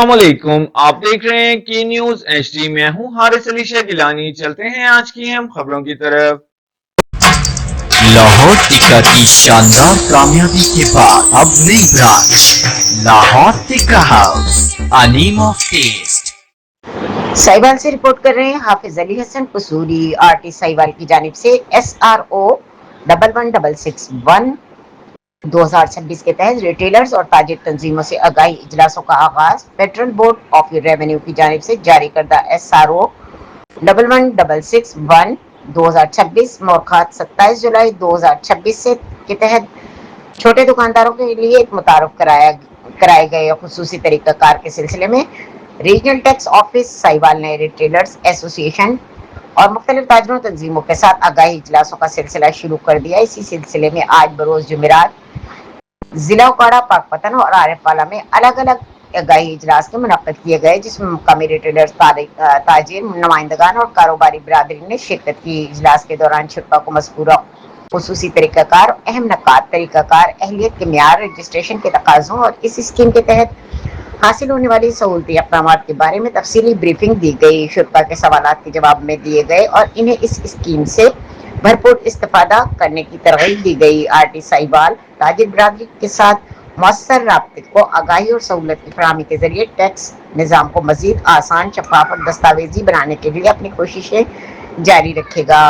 अस्सलामुअलैकुम, आप देख रहे हैं की न्यूज एचडी। मैं हूं हारिस अली शाह गिलानी। चलते हैं आज की अहम खबरों की तरफ। लाहौर टिक्का की शानदार कामयाबी के बाद अब नई branch Lahore tikka house, a name of taste. Sahiwal से रिपोर्ट कर रहे हैं हाफिज अली हसन कसूरी। आरटी साहिवाल की जानिब से SRO 11661 2026 के तहत रिटेलर्स और ताजिर तंजीमों से आगाही इजलासों का आगाज फेडरल बोर्ड ऑफ रेवेन्यू की जानिब से जारी करदा SRO 11661 2026 मौखत 27 जुलाई 2026 से के तहत छोटे दुकानदारों के लिए एक मुतारफ कराए गए खुसूसी तरीकाकार के सिलसिले में रीजनल टैक्स ऑफिस साहिवाल ने रिटेलर्स एसोसिएशन और मुख्तलिफ ताजरों तंजीमों के साथ आगाही इजलासों का सिलसिला शुरू कर दिया। इसी सिलसिले में आज बरोज जुमेरात जिला उकाड़ा, पाकपतन और आरिफवाला में अलग अलग आगाही इजलास के मुनक्किद किए गए, जिसमें मुकामी रिटेलर्स, ताजिर, नुमाइंदगान और कारोबारी बिरादरी ने शिरकत की। इजलास के दौरान शुरा को मज़कूरा खुसूसी तरीकाकार, अहम नकात, तरीकाकार, अहलियत के म्यार, रजिस्ट्रेशन के तकाज़ों और इस स्कीम के तहत हासिल होने वाली सहूलती इक़दाम के बारे में तफसीली ब्रीफिंग दी गई। शुरा के सवालात के जवाब में दिए गए और इन्हें इस स्कीम से भरपूर इस्तेफादा करने की तरगीब दी गई। आरटी साहिवाल ताजिर बिरादरी के साथ मौसर राब्ते को आगाही और सहूलत की फराहमी के जरिए टैक्स निज़ाम को मजीद आसान, शफाफ और दस्तावेजी बनाने के लिए अपनी कोशिशें जारी रखेगा।